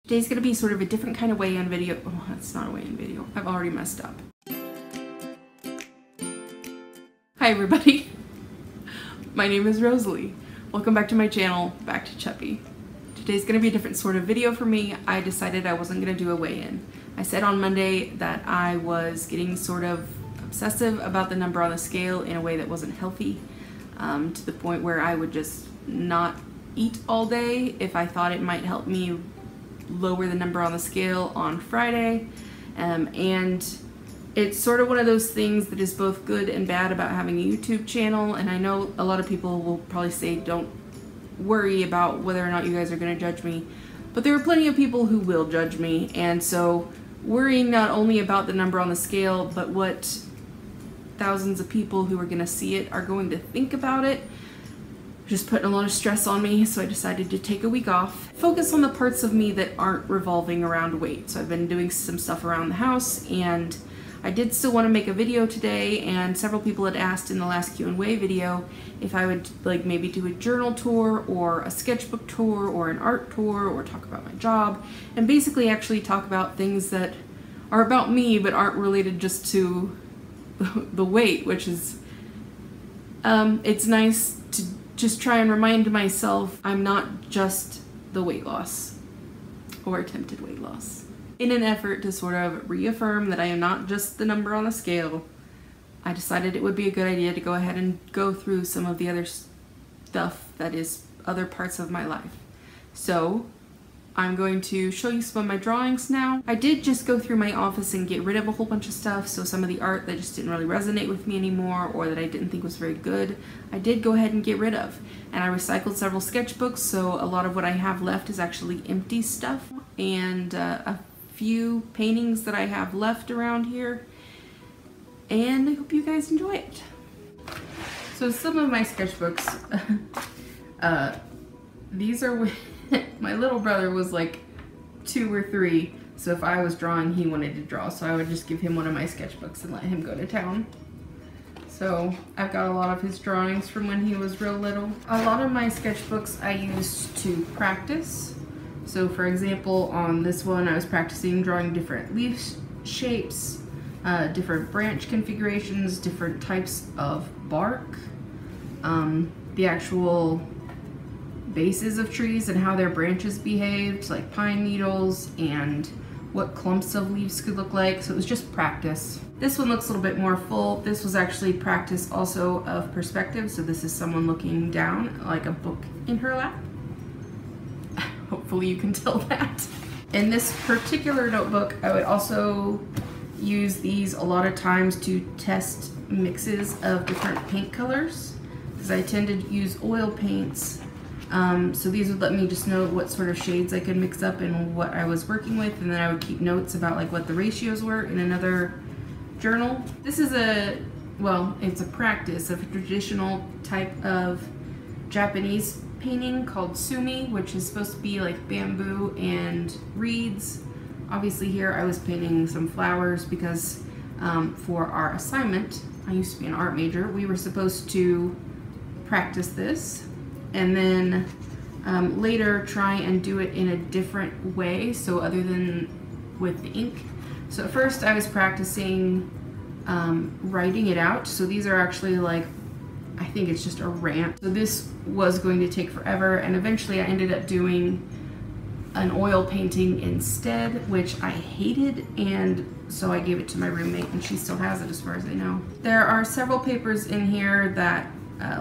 Today's gonna be sort of a different kind of weigh-in video. Oh, that's not a weigh-in video. I've already messed up. Hi everybody. My name is Rosalie. Welcome back to my channel, back to Chubby. Today's gonna be a different sort of video for me. I decided I wasn't gonna do a weigh-in. I said on Monday that I was getting sort of obsessive about the number on the scale in a way that wasn't healthy, to the point where I would just not eat all day if I thought it might help me lower the number on the scale on Friday. And it's sort of one of those things that is both good and bad about having a YouTube channel. And I know a lot of people will probably say don't worry about whether or not you guys are going to judge me, but there are plenty of people who will judge me. And so worrying not only about the number on the scale, but what thousands of people who are going to see it are going to think about it, just putting a lot of stress on me. So I decided to take a week off, focus on the parts of me that aren't revolving around weight. So I've been doing some stuff around the house, and I did still want to make a video today, and several people had asked in the last Q&A video if I would like maybe do a journal tour or a sketchbook tour or an art tour or talk about my job, and basically actually talk about things that are about me but aren't related just to the weight, which is it's nice to just try and remind myself I'm not just the weight loss or attempted weight loss. In an effort to sort of reaffirm that I am not just the number on the scale, I decided it would be a good idea to go ahead and go through some of the other stuff that is other parts of my life. So I'm going to show you some of my drawings now. I did just go through my office and get rid of a whole bunch of stuff, so some of the art that just didn't really resonate with me anymore or that I didn't think was very good, I did go ahead and get rid of. And I recycled several sketchbooks, so a lot of what I have left is actually empty stuff, and a few paintings that I have left around here, and I hope you guys enjoy it. So some of my sketchbooks, these are my little brother was like 2 or 3, so if I was drawing, he wanted to draw, so I would just give him one of my sketchbooks and let him go to town. So I've got a lot of his drawings from when he was real little. A lot of my sketchbooks I used to practice. So for example, on this one I was practicing drawing different leaf shapes, different branch configurations, different types of bark, the actual bases of trees and how their branches behaved, like pine needles, and what clumps of leaves could look like. So it was just practice. This one looks a little bit more full. This was actually practice also of perspective. So this is someone looking down like a book in her lap. Hopefully you can tell that. In this particular notebook, I would also use these a lot of times to test mixes of different paint colors, because I tend to use oil paints. So these would let me just know what sort of shades I could mix up and what I was working with, and then I would keep notes about like what the ratios were in another journal. This is it's a practice of a traditional type of Japanese painting called sumi, which is supposed to be like bamboo and reeds. Obviously here I was painting some flowers because for our assignment, I used to be an art major, we were supposed to practice this and then later try and do it in a different way, so other than with the ink. So at first I was practicing writing it out. So these are actually like, I think it's just a rant. So this was going to take forever, and eventually I ended up doing an oil painting instead, which I hated, and so I gave it to my roommate, and she still has it as far as I know. There are several papers in here that,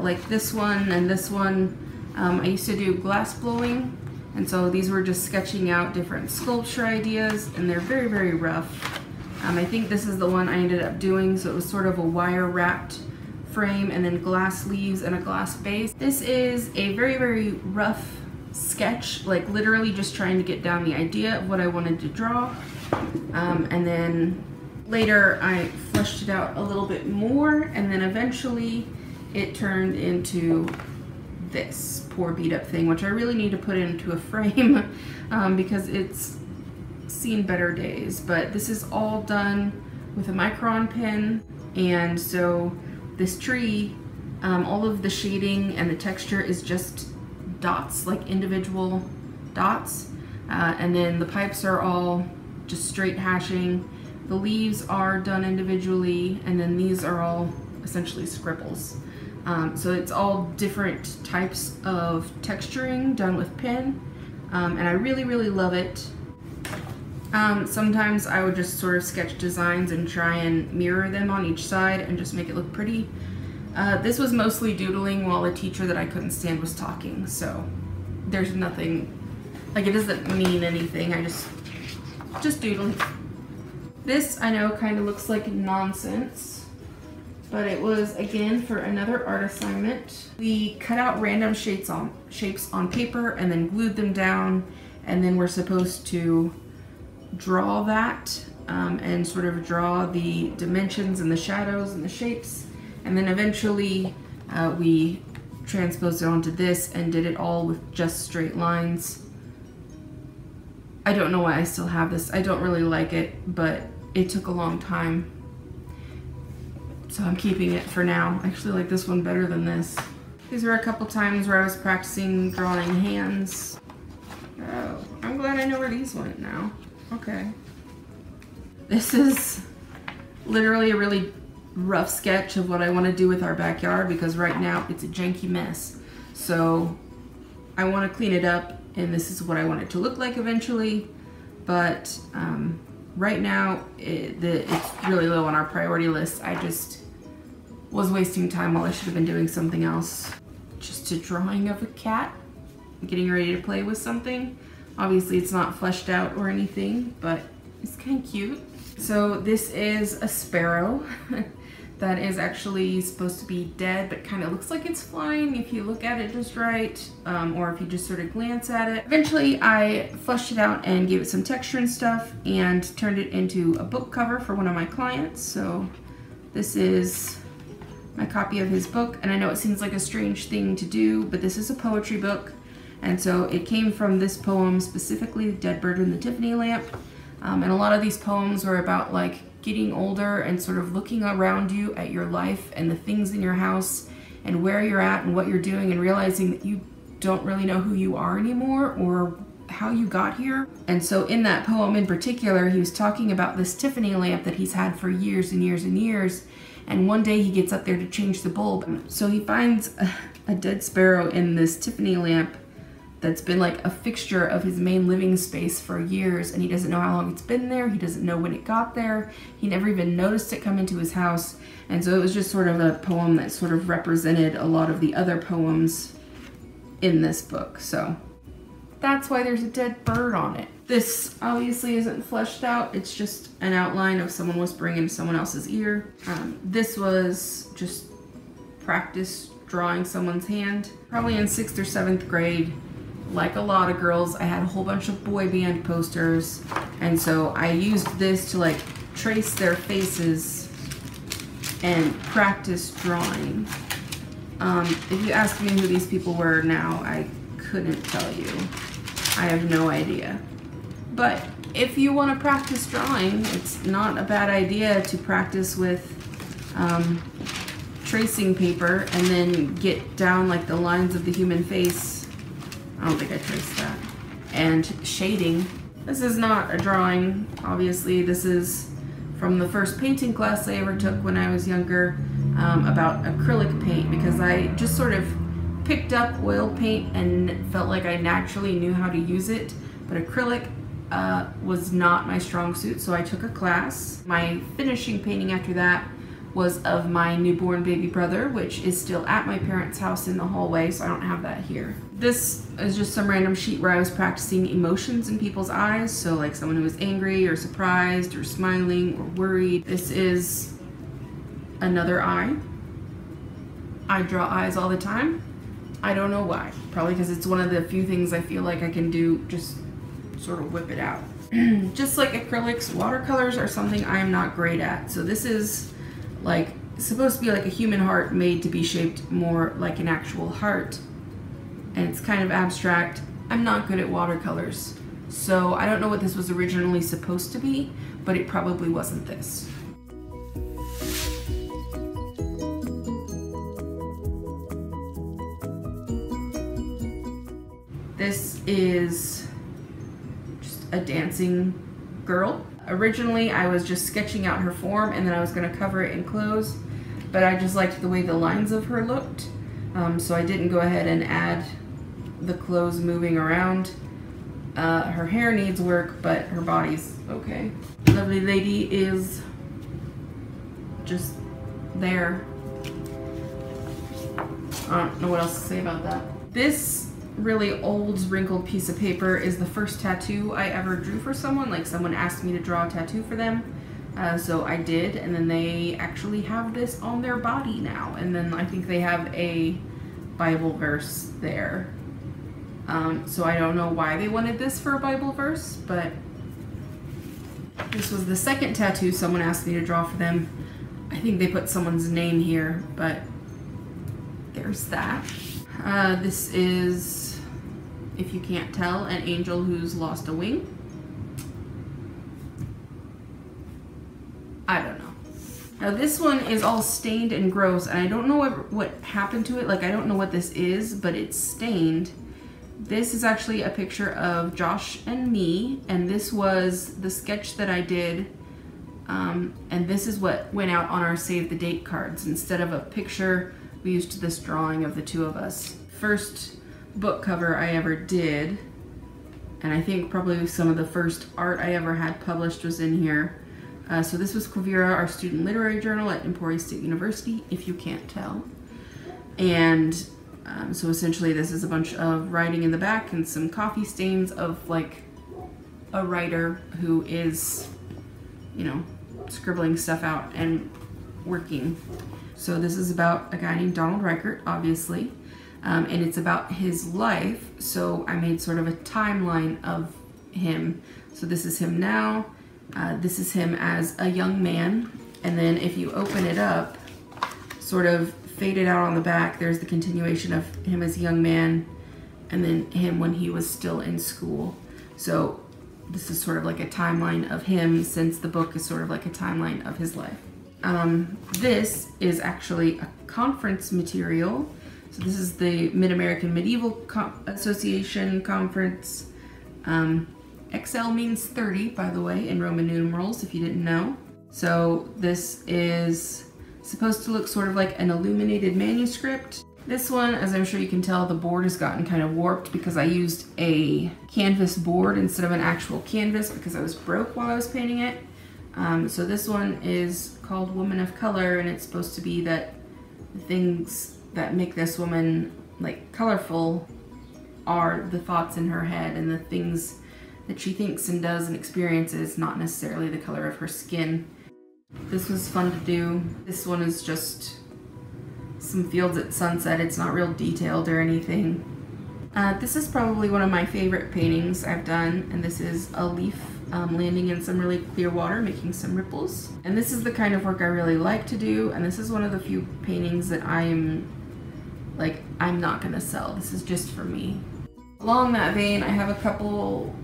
like this one and this one, I used to do glass blowing, and so these were just sketching out different sculpture ideas, and they're very, very rough. I think this is the one I ended up doing, so it was sort of a wire wrapped frame and then glass leaves and a glass base. This is a very, very rough sketch, like literally just trying to get down the idea of what I wanted to draw. And then later I fleshed it out a little bit more, and then eventually it turned into this poor beat up thing, which I really need to put into a frame because it's seen better days. But this is all done with a micron pen, and so this tree, all of the shading and the texture is just dots, like individual dots. And then the pipes are all just straight hashing. The leaves are done individually, and then these are all essentially scribbles. So it's all different types of texturing done with pen, and I really, really love it. Sometimes I would just sort of sketch designs and try and mirror them on each side and just make it look pretty. This was mostly doodling while a teacher that I couldn't stand was talking, so there's nothing, like, it doesn't mean anything, I just doodling. This I know kind of looks like nonsense, but it was again for another art assignment. We cut out random shapes on paper and then glued them down, and then we're supposed to draw that and sort of draw the dimensions and the shadows and the shapes, and then eventually we transposed it onto this and did it all with just straight lines. I don't know why I still have this. I don't really like it, but it took a long time, so I'm keeping it for now. I actually like this one better than this. These were a couple times where I was practicing drawing hands. Oh, I'm glad I know where these went now. Okay. This is literally a really rough sketch of what I want to do with our backyard, because right now it's a janky mess. So I want to clean it up, and this is what I want it to look like eventually. But right now it's really low on our priority list. I just was wasting time while I should have been doing something else. Just a drawing of a cat getting ready to play with something. Obviously it's not fleshed out or anything, but it's kind of cute. So this is a sparrow that is actually supposed to be dead, but kind of looks like it's flying if you look at it just right, or if you just sort of glance at it. Eventually I fleshed it out and gave it some texture and stuff and turned it into a book cover for one of my clients. So this is my copy of his book, and I know it seems like a strange thing to do, but this is a poetry book. And so it came from this poem, specifically The Dead Bird and the Tiffany Lamp. And a lot of these poems were about like getting older and sort of looking around you at your life and the things in your house and where you're at and what you're doing, and realizing that you don't really know who you are anymore or how you got here. And so in that poem in particular, he was talking about this Tiffany lamp that he's had for years and years and years. And one day he gets up there to change the bulb. So he finds a dead sparrow in this Tiffany lamp that's been like a fixture of his main living space for years, and he doesn't know how long it's been there. He doesn't know when it got there. He never even noticed it come into his house. And so it was just sort of a poem that sort of represented a lot of the other poems in this book. So that's why there's a dead bird on it. This obviously isn't fleshed out. It's just an outline of someone whispering into someone else's ear. This was just practice drawing someone's hand. Probably in 6th or 7th grade, like a lot of girls, I had a whole bunch of boy band posters, and so I used this to like trace their faces and practice drawing. If you ask me who these people were now, I couldn't tell you. I have no idea. But if you want to practice drawing, it's not a bad idea to practice with tracing paper and then get down like the lines of the human face. I don't think I traced that. And shading. This is not a drawing, obviously. This is from the first painting class I ever took when I was younger, about acrylic paint, because I just sort of picked up oil paint and felt like I naturally knew how to use it, but acrylic was not my strong suit, so I took a class. My finishing painting after that was of my newborn baby brother, which is still at my parents' house in the hallway, so I don't have that here. This is just some random sheet where I was practicing emotions in people's eyes, so like someone who was angry or surprised or smiling or worried. This is another eye. I draw eyes all the time. I don't know why. Probably because it's one of the few things I feel like I can do, just sort of whip it out. Just like acrylics, watercolors are something I am not great at. So this is like supposed to be like a human heart made to be shaped more like an actual heart, and it's kind of abstract. I'm not good at watercolors, so I don't know what this was originally supposed to be, but it probably wasn't this. This is a dancing girl. Originally, I was just sketching out her form and then I was going to cover it in clothes, but I just liked the way the lines of her looked, so I didn't go ahead and add the clothes moving around. Her hair needs work, but her body's okay. Lovely lady is just there. I don't know what else to say about that. This really old wrinkled piece of paper is the first tattoo I ever drew for someone. Like, someone asked me to draw a tattoo for them, so I did, and then they actually have this on their body now, and then I think they have a Bible verse there. So I don't know why they wanted this for a Bible verse, but this was the second tattoo someone asked me to draw for them. I think they put someone's name here, but there's that. This is, if you can't tell, an angel who's lost a wing. I don't know. Now this one is all stained and gross, and I don't know what happened to it. Like, I don't know what this is, but it's stained. This is actually a picture of Josh and me, and this was the sketch that I did, and this is what went out on our save the date cards. Instead of a picture, we used this drawing of the two of us. First book cover I ever did, and I think probably some of the first art I ever had published was in here. So this was Quivira, our student literary journal at Emporia State University, if you can't tell. And so essentially this is a bunch of writing in the back and some coffee stains of like a writer who is, you know, scribbling stuff out and working. So this is about a guy named Donald Reichert, obviously, and it's about his life. So I made sort of a timeline of him. So this is him now. This is him as a young man. And then if you open it up, sort of faded out on the back, there's the continuation of him as a young man, and then him when he was still in school. So this is sort of like a timeline of him, since the book is sort of like a timeline of his life. This is actually a conference material. So this is the Mid-American Medieval Association conference. XL means 30, by the way, in Roman numerals, if you didn't know. So this is supposed to look sort of like an illuminated manuscript. This one, as I'm sure you can tell, the board has gotten kind of warped because I used a canvas board instead of an actual canvas because I was broke while I was painting it. So this one is called Woman of Color, and it's supposed to be that the things that make this woman like colorful are the thoughts in her head and the things that she thinks and does and experiences, not necessarily the color of her skin. This was fun to do. This one is just some fields at sunset. It's not real detailed or anything. This is probably one of my favorite paintings I've done, and this is a leaf landing in some really clear water, making some ripples. And this is the kind of work I really like to do, and this is one of the few paintings that I'm not gonna sell. This is just for me. Along that vein, I have a couple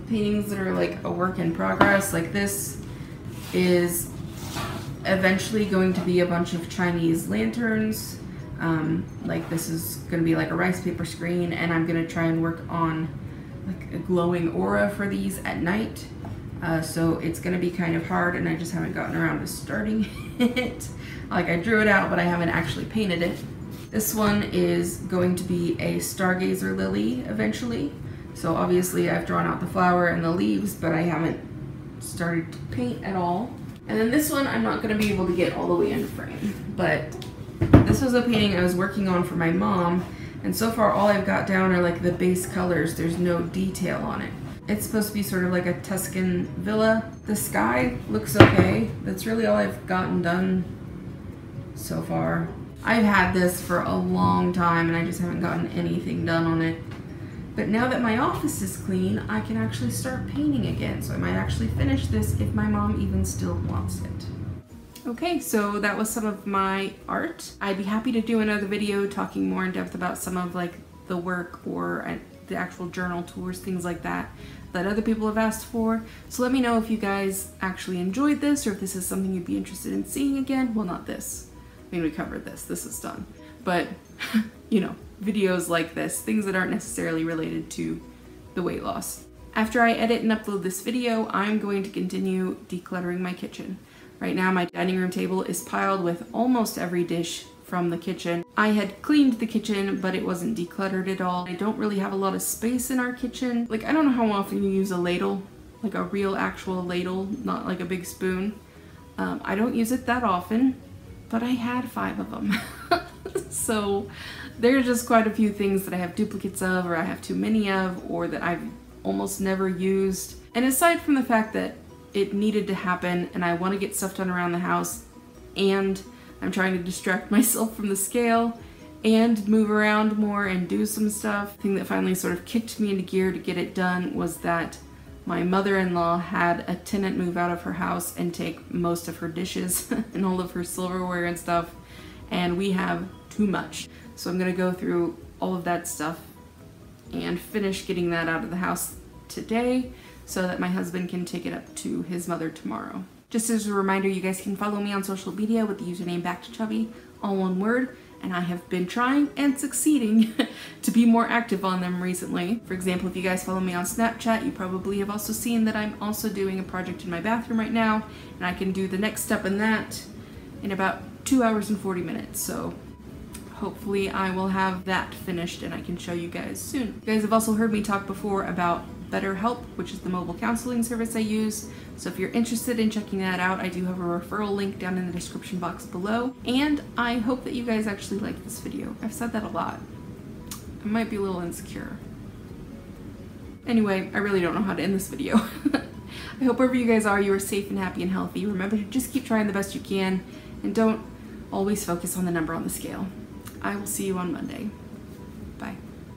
paintings that are like a work in progress. Like this is eventually going to be a bunch of Chinese lanterns. Like this is gonna be like a rice paper screen, and I'm gonna try and work on like a glowing aura for these at night. So it's gonna be kind of hard, and I just haven't gotten around to starting it. Like, I drew it out, but I haven't actually painted it. This one is going to be a stargazer lily eventually. So obviously I've drawn out the flower and the leaves, but I haven't started to paint at all. And then this one I'm not going to be able to get all the way in frame, but this was a painting I was working on for my mom, and so far all I've got down are like the base colors. There's no detail on it. It's supposed to be sort of like a Tuscan villa. The sky looks okay. That's really all I've gotten done so far. I've had this for a long time and I just haven't gotten anything done on it. But now that my office is clean, I can actually start painting again. So I might actually finish this if my mom even still wants it. Okay, so that was some of my art. I'd be happy to do another video talking more in depth about some of like the work or the actual journal tours, things like that other people have asked for. So let me know if you guys actually enjoyed this or if this is something you'd be interested in seeing again. Well, not this. I mean, we covered this. This is done. But, you know, videos like this, things that aren't necessarily related to the weight loss. After I edit and upload this video, I'm going to continue decluttering my kitchen. Right now my dining room table is piled with almost every dish from the kitchen. I had cleaned the kitchen, but it wasn't decluttered at all. I don't really have a lot of space in our kitchen. Like, I don't know how often you use a ladle, like a real actual ladle, not like a big spoon. I don't use it that often, but I had 5 of them. So there's just quite a few things that I have duplicates of, or I have too many of, or that I've almost never used. And aside from the fact that it needed to happen and I want to get stuff done around the house, and I'm trying to distract myself from the scale and move around more and do some stuff, the thing that finally sort of kicked me into gear to get it done was that my mother-in-law had a tenant move out of her house and take most of her dishes and all of her silverware and stuff, and we have too much. So I'm gonna go through all of that stuff and finish getting that out of the house today so that my husband can take it up to his mother tomorrow. Just as a reminder, you guys can follow me on social media with the username BackToChubby, all one word, and I have been trying and succeeding to be more active on them recently. For example, if you guys follow me on Snapchat, you probably have also seen that I'm also doing a project in my bathroom right now, and I can do the next step in that in about 2 hours and 40 minutes. So hopefully I will have that finished and I can show you guys soon. You guys have also heard me talk before about BetterHelp, which is the mobile counseling service I use. So if you're interested in checking that out, I do have a referral link down in the description box below. And I hope that you guys actually like this video. I've said that a lot. I might be a little insecure. Anyway, I really don't know how to end this video. I hope wherever you guys are, you are safe and happy and healthy. Remember to just keep trying the best you can and don't always focus on the number on the scale. I will see you on Monday.